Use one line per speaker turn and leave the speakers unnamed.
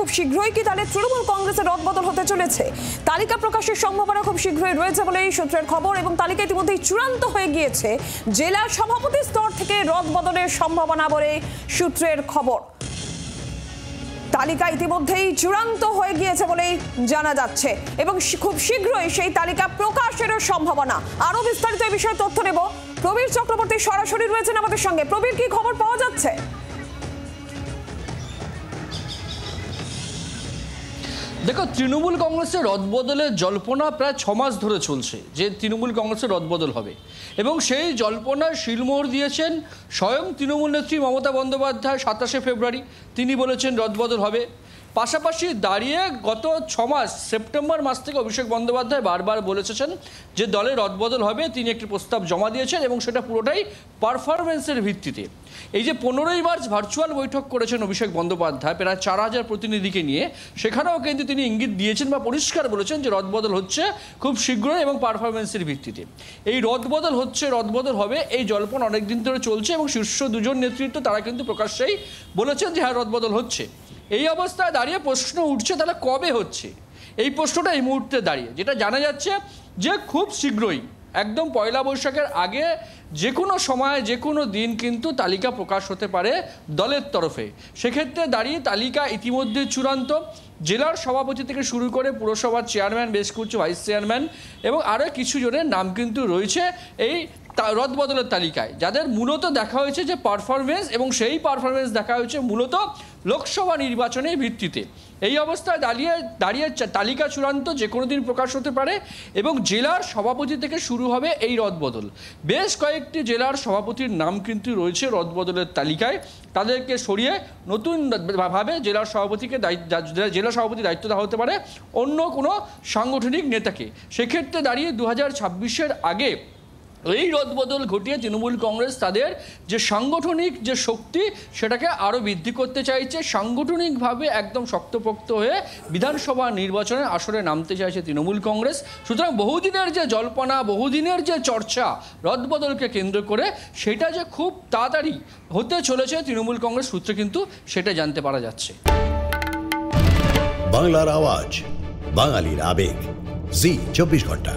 খুব শীঘ্রই কি তাহলে তৃণমূল কংগ্রেসের রদবদল হতে চলেছে? তালিকা প্রকাশের সম্ভাবনা খুব শীঘ্রই রয়েছে বলে এই সূত্রের খবর, এবং তালিকা ইতিমধ্যেই চূড়ান্ত হয়ে গিয়েছে। জেলা সভাপতি স্তর থেকে রদবদলের সম্ভাবনা বলে সূত্রের খবর। তালিকা ইতিমধ্যেই চূড়ান্ত হয়ে গিয়েছে বলেই জানা যাচ্ছে, এবং খুব শীঘ্রই সেই তালিকা প্রকাশেরও সম্ভাবনা। আরো বিস্তারিত এই বিষয়ে তথ্য নেব। প্রবীর চক্রবর্তী সরাসরি রয়েছেন আমাদের সঙ্গে। প্রবীর, কি খবর পাওয়া যাচ্ছে?
দেখো, তৃণমূল কংগ্রেসের রদবদলের জল্পনা প্রায় 6 মাস ধরে চলছে যে তৃণমূল কংগ্রেসের রদবদল হবে, এবং সেই জল্পনায় শিলমোহর দিয়েছেন স্বয়ং তৃণমূল নেত্রী মমতা বন্দ্যোপাধ্যায়। 27শে ফেব্রুয়ারি তিনি বলেছেন রদবদল হবে। পাশাপাশি দাঁড়িয়ে গত 6 মাস সেপ্টেম্বর মাস থেকে অভিষেক বন্দ্যোপাধ্যায় বারবার বলেছেন যে দলের রদবদল হবে। তিনি একটি প্রস্তাব জমা দিয়েছেন এবং সেটা পুরোটাই পারফরমেন্সের ভিত্তিতে। এই যে 15ই মার্চ ভার্চুয়াল বৈঠক করেছেন অভিষেক বন্দ্যোপাধ্যায় প্রায় 4000 প্রতিনিধিকে নিয়ে, সেখানেও কিন্তু তিনি ইঙ্গিত দিয়েছেন বা পরিষ্কার বলেছেন যে রদবদল হচ্ছে খুব শীঘ্রই এবং পারফরমেন্সের ভিত্তিতে। এই রদবদল হবে, এই জল্পনা অনেকদিন ধরে চলছে, এবং শীর্ষ দুজন নেতৃত্ব তারা কিন্তু প্রকাশ্যেই বলেছেন যে হ্যাঁ রদবদল হচ্ছে। এই অবস্থায় দাঁড়িয়ে প্রশ্ন উঠছে তাহলে কবে হচ্ছে। এই প্রশ্নটা এই মুহূর্তে দাঁড়িয়ে যেটা জানা যাচ্ছে যে খুব শীঘ্রই, একদম পয়লা বৈশাখের আগে যে কোনো সময় যে কোনো দিন কিন্তু তালিকা প্রকাশ হতে পারে দলের তরফে। সেক্ষেত্রে দাঁড়িয়ে তালিকা ইতিমধ্যে চূড়ান্ত। জেলার সভাপতি থেকে শুরু করে পুরসভার চেয়ারম্যান, বেশ কিছু ভাইস চেয়ারম্যান এবং আরও কিছু জনের নাম কিন্তু রয়েছে এই রদবদলের তালিকায়, যাদের মূলত দেখা হয়েছে যে পারফরমেন্স, এবং সেই পারফরমেন্স দেখা হয়েছে মূলত লোকসভা নির্বাচনের ভিত্তিতে। এই অবস্থায় দাঁড়িয়ে তালিকা চূড়ান্ত, যে কোনো দিন প্রকাশ হতে পারে, এবং জেলার সভাপতি থেকে শুরু হবে এই রদবদল। বেশ কয়েকটি জেলার সভাপতির নাম কিন্তু রয়েছে রদবদলের তালিকায়। তাদেরকে সরিয়ে নতুনভাবে জেলা সভাপতির দায়িত্ব দেওয়া হতে পারে অন্য কোনো সাংগঠনিক নেতাকে। সেক্ষেত্রে দাঁড়িয়ে 2026-এর আগে এই রদবদল ঘটিয়ে তৃণমূল কংগ্রেস তাদের যে সাংগঠনিক যে শক্তি সেটাকে আরও বৃদ্ধি করতে চাইছে। সাংগঠনিকভাবে একদম শক্তপোক্ত হয়ে বিধানসভা নির্বাচনের আসরে নামতে চাইছে তৃণমূল কংগ্রেস। সুতরাং বহুদিনের যে জল্পনা, বহুদিনের যে চর্চা রদবদলকে কেন্দ্র করে, সেটা যে খুব তাড়াতাড়ি হতে চলেছে তৃণমূল কংগ্রেস সূত্রে কিন্তু সেটা জানতে পারা যাচ্ছে।
বাংলার আওয়াজ, বাঙালির আবেগ, জি 24 ঘন্টা।